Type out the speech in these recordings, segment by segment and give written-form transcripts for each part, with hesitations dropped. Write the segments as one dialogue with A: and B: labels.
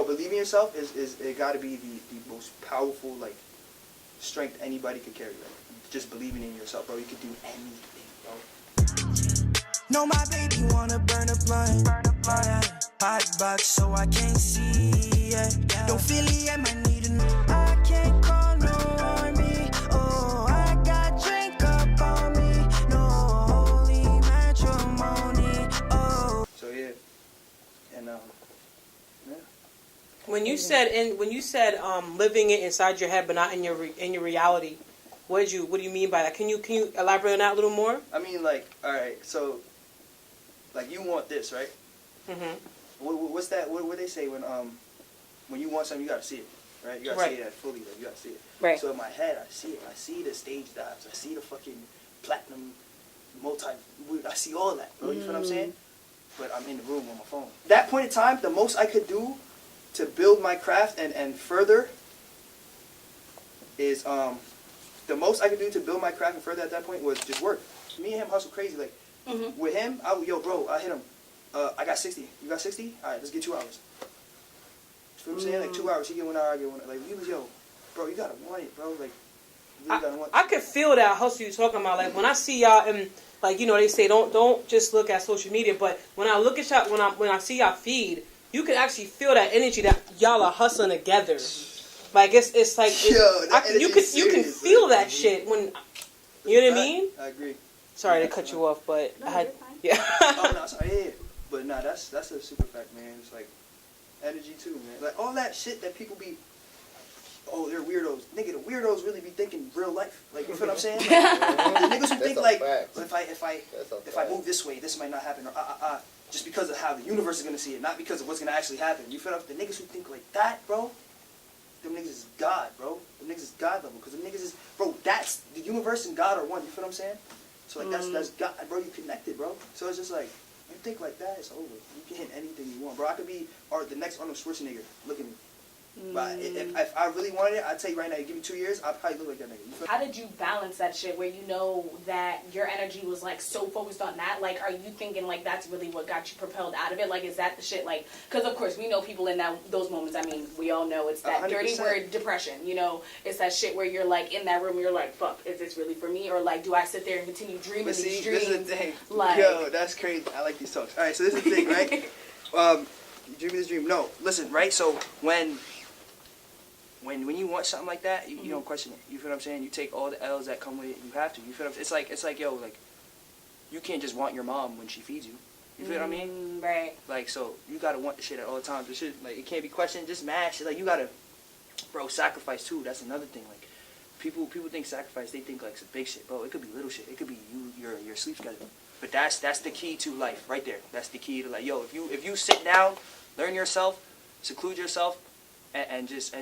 A: bro, believing in yourself is it got to be the most powerful like strength anybody could carry. Like, just believing in yourself, bro. You could do anything, bro.
B: No, my baby wanna burn a blunt. Hot box so I can't see. Yeah. Don't feel it, I might need a. I can't call no army. Oh, I got drink up on me. No holy matrimony. Oh.
A: So yeah, and yeah.
C: When you said living it inside your head but not in your reality, what do you mean by that? Can you elaborate on that a little more?
A: I mean, like, all right, so like you want this, right?
C: Mhm.
A: What's that? What they say when you want something, you gotta see it, right? You gotta
C: Right.
A: see it fully. Like you gotta see it.
C: Right.
A: So in my head, I see it. I see the stage dives. I see the fucking platinum I see all of that, bro. You feel what I'm saying? But I'm in the room on my phone. That point in time, the most I could do to build my craft and further is the most I could do to build my craft and further at that point was just work. Me and him hustle crazy. Like with him, I hit him. I got 60. You got 60? All right, let's get 2 hours. You feel what I'm saying? Like 2 hours. He get 1 hour, I get 1 hour. Like he was bro, you gotta want it, bro. Like you really gotta want it.
C: I could feel that hustle you're talking about. Like when I see y'all and like they say don't just look at social media, but when I look at y'all when I see y'all feed, you can actually feel that energy that y'all are hustling together. Like it's like you can feel that shit when you know what I mean.
A: I agree.
C: Sorry to cut you off, but
D: No,
C: I had
D: you're fine.
C: yeah.
A: Oh no, sorry, yeah. But nah, that's a super fact, man. It's like energy too, man. Like all that shit that people be, oh, they're weirdos. Nigga, the weirdos really be thinking real life. Like you feel what I'm saying? Like, the niggas who think like, if I move this way, this might not happen, or just because of how the universe is gonna see it, not because of what's gonna actually happen. You feel what? The niggas who think like that, bro, them niggas is God, bro. Them niggas is God level, because them niggas is, bro. That's the universe and God are one. You feel what I'm saying? So like that's God, bro. You connected, bro. So it's just like you think like that, it's over. You can hit anything you want, bro. I could be the next Arnold Schwarzenegger. Look at me. But if I really wanted it, I'd tell you right now, you give me 2 years, I'd probably look like that nigga. You feel?
D: How did you balance that shit where you know that your energy was like so focused on that? Like, are you thinking like that's really what got you propelled out of it? Like, is that the shit? Like, because of course we know people in those moments. I mean, we all know it's that
A: 100%.
D: dirty word, depression. You know, it's that shit where you're like in that room, and you're like, fuck, is this really for me? Or like, do I sit there and continue dreaming
A: But see,
D: these dreams?
A: this is the thing.
D: Like,
A: yo, that's crazy. I like these talks. All right, so this is the thing, right? You dream this dream. No, listen, right? So when you want something like that, you don't question it. You feel what I'm saying? You take all the L's that come with it. You have to. You feel what I'm saying? It's like yo, like you can't just want your mom when she feeds you. You feel what I mean?
D: Right.
A: Like so, you gotta want the shit at all times. The shit like it can't be questioned. Just mash it. Like you gotta, bro. Sacrifice too. That's another thing. Like people think sacrifice. They think like some big shit, bro. It could be little shit. It could be your sleep schedule. But that's the key to life right there. That's the key to like yo. If you sit down, learn yourself, seclude yourself, and just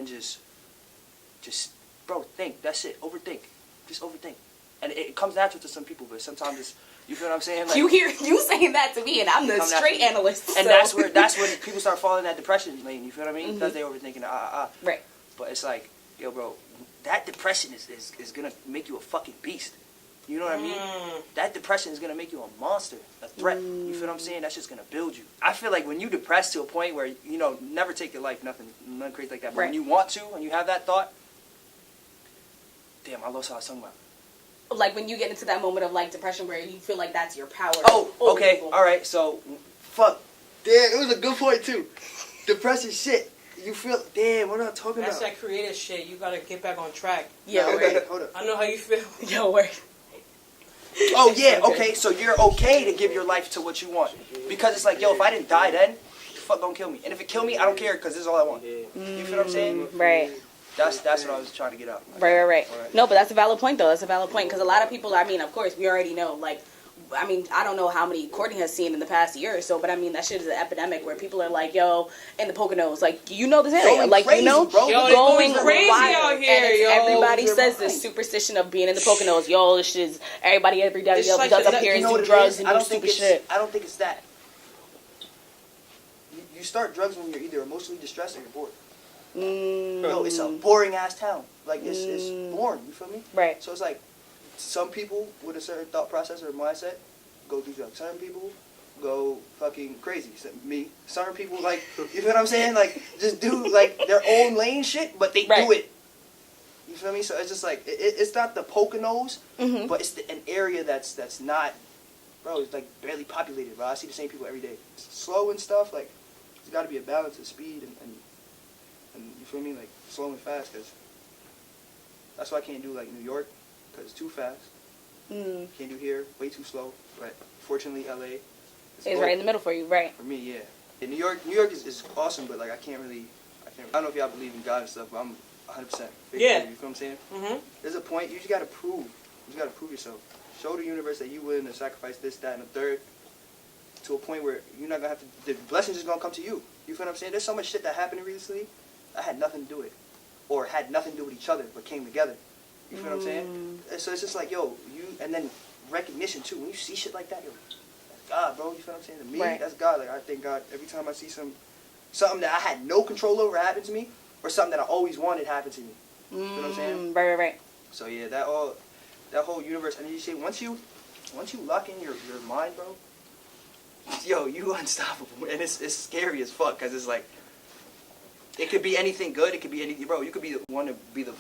A: bro, think. That's it. Overthink. Just overthink. And it comes natural to some people, but sometimes it's, you feel what I'm saying? Like,
D: You hear you saying that to me, and I'm the straight analyst.
A: And
D: so.
A: that's where people start falling in that depression lane. You feel what I mean? Because they overthinking.
D: Right.
A: But it's like, yo, bro, that depression is gonna make you a fucking beast. You know what I mean? That depression is gonna make you a monster, a threat. You feel what I'm saying? That's just gonna build you. I feel like when you depressed to a point where never take your life, nothing crazy like that. But when you want to, when you have that thought. Damn, I lost what I was talking about.
D: Like when you get into that moment of like depression where you feel like that's your power.
A: Oh, okay, all right. So, fuck. Damn, it was a good point too. Depression shit. You feel? Damn, what am I talking
C: That's
A: about?
C: that creative shit. You gotta get back on track.
D: Yeah,
A: no,
D: right.
A: Hold up.
C: I know how you feel.
D: Yo, word.
A: Oh yeah, okay. So you're okay to give your life to what you want because it's like, yo, if I didn't die then, fuck, don't kill me. And if it kill me, I don't care because this is all I want. You feel what I'm saying?
D: Right.
A: That's what I was trying to get out.
D: Right. No, but that's a valid point, though. That's a valid point. Because a lot of people, I mean, of course, we already know, like, I mean, I don't know how many Courtney has seen in the past year or so, but I mean, that shit is an epidemic where people are like, yo, in the Poconos, like, you know this area. Like,
A: crazy,
D: you know,
A: bro.
C: Yo, they
D: going
C: crazy
D: wild.
C: out here,
D: And
C: yo.
D: everybody
A: You're
D: says
A: right.
D: the superstition of being in the Poconos. Yo, this shit is, everybody every day,
C: It's
D: yo,
C: like
D: does
C: the-
D: up here
A: You
D: and
A: know
D: do
A: what it
D: drugs
A: is?
D: and
A: I
D: do
A: don't think
D: stupid
A: it's.
D: shit.
A: I don't think it's that. You start drugs when you're either emotionally distressed or you're bored. Yo, it's a boring ass town. Like it's boring. You feel me?
D: Right.
A: So it's like some people with a certain thought process or mindset go do drugs. Certain people go fucking crazy. So me, certain people like, you feel what I'm saying? Like, just do like their own lane shit, but they do it. You feel me? So it's just like it's not the Poconos, but it's an area that's not, bro. It's like barely populated, bro. I see the same people every day. It's slow and stuff. Like, there's got to be a balance of speed and you feel me? Like slow and fast, cause that's why I can't do like New York, cause it's too fast. Can't do here, way too slow. But fortunately, LA
D: is right in the middle for you, right?
A: For me, yeah. New York is awesome, but like I don't know if y'all believe in God and stuff, but I'm 100% faithful.
C: Yeah.
A: You feel what I'm saying? There's a point you just gotta prove. You just gotta prove yourself. Show the universe that you willing to sacrifice this, that, and the third, to a point where you're not gonna have to. The blessings is gonna come to you. You feel what I'm saying? There's so much shit that happened recently. I had nothing to do with it, or had nothing to do with each other, but came together. You feel what I'm saying? And so it's just like, yo, and then recognition too. When you see shit like that, yo, that's God, bro. You feel what I'm saying? To me, that's God. Like I thank God every time I see something that I had no control over happen to me, or something that I always wanted happen to me. You know what I'm saying?
D: Right.
A: So yeah, that whole universe energy shit. Once you lock in your mind, bro, yo, you unstoppable, and it's scary as fuck, cause it's like it could be anything good, it could be anything, bro. You could be the one to be the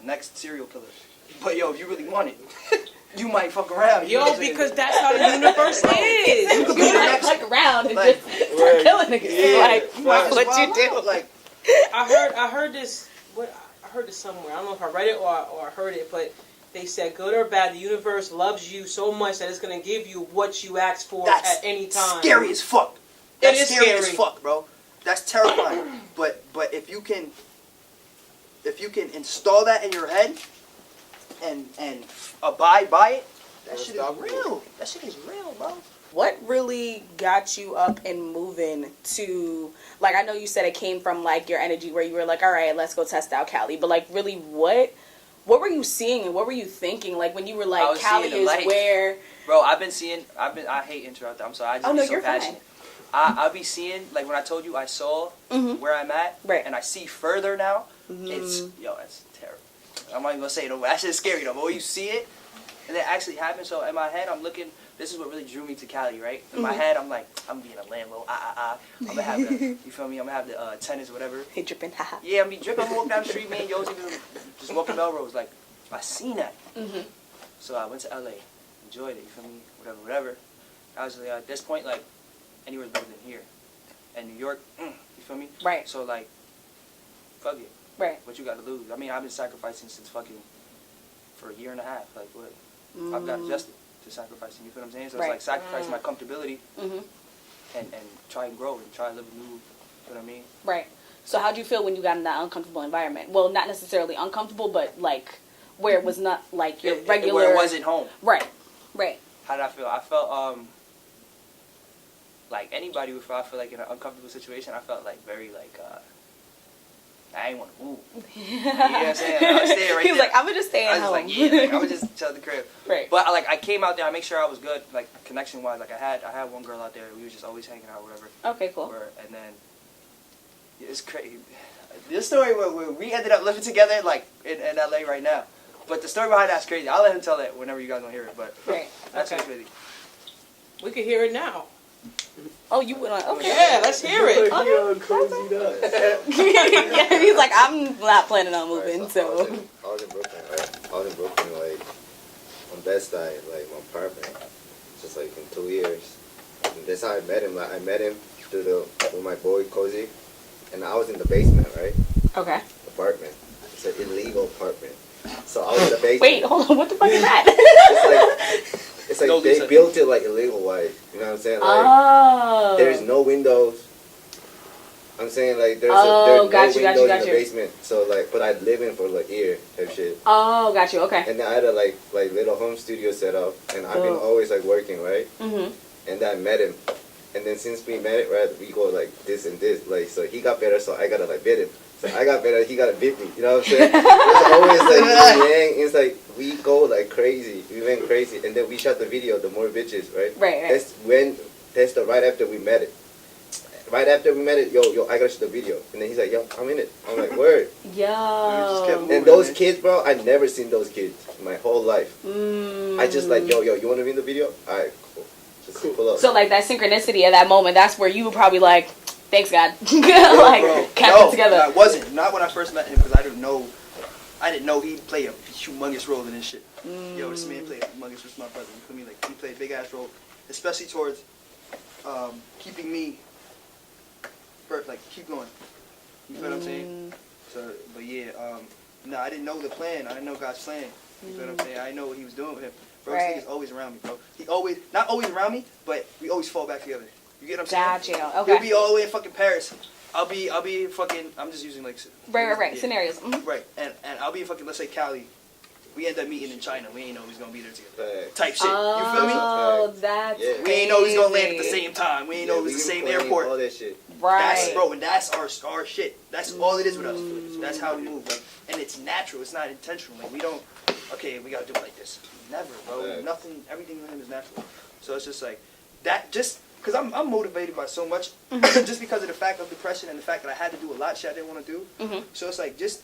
A: next serial killer, but yo, if you really want it, you might fuck around. You know what I'm saying?
C: Because that's how the universe is.
D: You might fuck around and just start killing niggas. Like what you do?
A: Like
C: I heard this. I heard this somewhere. I don't know if I read it or I heard it, but they said, good or bad, the universe loves you so much that it's going to give you what you ask for at any time.
A: Scary as fuck. That's
C: it is
A: scary as fuck, bro. That's terrifying. But if you can install that in your head and abide by it, that shit is real. That shit is real, bro.
D: What really got you up and moving to, like, I know you said it came from, like, your energy where you were like, all right, let's go test out Cali. But, like, really, what were you seeing and what were you thinking, like, when you were like, Cali is where...
A: Bro, I hate interrupting. I'm sorry. I just be so passionate. I'll be seeing, like, when I told you I saw where I'm at, and I see further now, that's terrible. I'm not even going to say it over. That shit's scary, though. But when you see it, and it actually happens, so in my head, I'm looking... This is what really drew me to Cali, right? In my head, I'm like, I'm being a Lambo, I'm gonna have the, you feel me? I'm gonna have the tennis, whatever.
D: Hey, dripping, haha.
A: Yeah, I'm be dripping. I'm gonna walk down the street, man. Yo, just walking Melrose, like, I seen that. So I went to LA, enjoyed it. You feel me? Whatever. I was like, at this point, like, anywhere's better than here. And New York, you feel me?
D: Right.
A: So like, fuck it.
D: Right.
A: What you got to lose? I mean, I've been sacrificing since fucking for a year and a half. Like, what? I've got adjusted to sacrificing. You feel what I'm saying? So it's like sacrificing my comfortability and try and grow and try to live a new. You know what I mean? Right.
D: So how do you feel when you got in that uncomfortable environment? Well, not necessarily uncomfortable, but like where it was not like your regular.
A: Where it wasn't home.
D: Right. Right.
A: How did I feel? I felt like anybody would feel. I feel like in an uncomfortable situation. I felt like very like. I ain't want to move. You know what I'm saying? I was staying right
D: he was
A: there.
D: like, I'm going to just stay at home.
A: I was like, yeah, like, I would just chill at the crib.
D: Right.
A: But like, I came out there, I make sure I was good, like connection-wise. Like I had one girl out there. We were just always hanging out, whatever.
D: Okay, cool.
A: And then it's crazy. This story where we ended up living together, like in LA right now. But the story behind that's crazy. I'll let him tell it whenever you guys want to hear it. But that's crazy.
C: We can hear it now.
D: Oh, you went on. Okay.
C: Yeah, let's hear it.
D: Yeah, he's like, I'm not planning on moving, so.
E: I was in Brooklyn, right? I was in Brooklyn, like, on Bed-Stuy, like, my apartment, just, like, in 2 years. And that's how I met him. Like, I met him with my boy, Cozy, and I was in the basement, right?
D: Okay.
E: Apartment. It's an illegal apartment. So I was in the basement.
D: Wait, hold on, what the fuck is that?
E: It's like they built it like illegal wise. You know what I'm saying? Like, there's no windows. I'm saying like there's no windows in the basement. So like, but I'd live in for like a year type shit.
D: Oh, got you. Okay.
E: And then I had a like little home studio set up, and I've been always like working, right? And then I met him, and then since we met, right, we go like this and this, like so he got better, so I gotta like beat him. So I got better, he gotta beat me. You know what I'm saying? It's always like yang. It's like we go like crazy. We went crazy, and then we shot the video, the more bitches, right? Right. That's right after we met it. Right after we met it, yo, I gotta shoot the video, and then he's like, yo, I'm in it. I'm like, word.
D: Yo.
E: And those kids, bro, I never seen those kids my whole life. I just like, yo, you wanna be in the video? All right, cool. Just pull up.
D: So like that synchronicity of that moment, that's where you were probably like, thanks God, like
A: Bro,
D: kept it together.
A: I wasn't. Not when I first met him because I didn't know he'd play a humongous role in this shit. Yo, this man played a humongous role. My brother, you feel me? Like he played a big ass role, especially towards keeping me, like keep going. You feel what I'm saying? So, but yeah, no, I didn't know the plan. I didn't know God's plan. You feel what I'm saying? I didn't know what he was doing with him. Bro, this nigga's always around me, bro. He always, not always around me, but we always fall back together. You get what I'm saying?
D: Gotcha. Okay.
A: He'll be all the way in fucking Paris. I'll be fucking. I'm just using like.
D: Right.
A: Yeah.
D: Scenarios.
A: Right, and I'll be in fucking. Let's say Cali. We end up meeting in China. We ain't know who's gonna be there together.
E: Right.
A: Type shit. You feel me?
D: Oh, that's
E: Yeah.
A: We ain't know he's gonna land at the
D: crazy.
A: same time. We ain't know it was the same airport.
E: All that shit.
D: Right.
A: That's bro, and that's our shit. That's all it is with us. That's how we move. Like, and it's natural. It's not intentional. Like we don't. Okay, we gotta do it like this. Never, bro.
E: Right.
A: Nothing. Everything with him is natural. So it's just like that. Just because I'm motivated by so much, just because of the fact of depression and the fact that I had to do a lot of shit I didn't want to do. So it's like just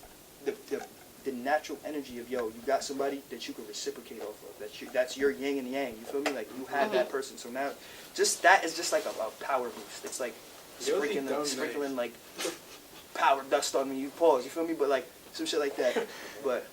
A: the natural energy of yo, you got somebody that you can reciprocate off of. That's your yin and yang. You feel me? Like you have that person. So now, just that is just like a power boost. It's like sprinkling like power dust on me. You pause. You feel me? But like some shit like that. But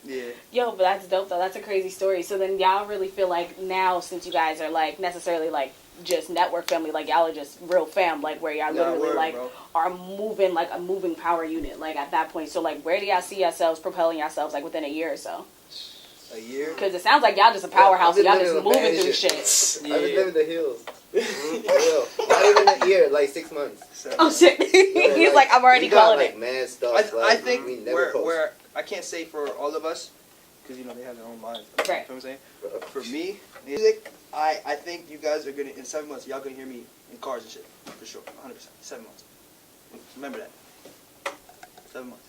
A: yeah.
D: Yo, but that's dope though. That's a crazy story. So then y'all really feel like now, since you guys are like necessarily like just network family, like y'all are just real fam, like where y'all literally like
A: bro.
D: are moving like a moving power unit, like at that point. So like, where do y'all see yourselves propelling yourselves like within a year or so?
A: A year?
D: Because it sounds like y'all just a powerhouse.
E: I've
D: y'all
E: been
D: just
E: living
D: moving
E: in
D: through
E: shit.
D: shit.
E: I've been living the hills. Not even a year, like 6 months.
D: Oh shit! He's like, I'm already
E: we got,
D: calling
E: like,
D: it.
E: mad stuff.
A: I think
E: we never post.
A: where I can't say for all of us, because you know they have their own minds.
D: Right.
A: You know what I'm saying? For me, music, I think you guys are gonna in 7 months y'all gonna hear me in cars and shit for sure, 100%. 7 months. Remember that. 7 months.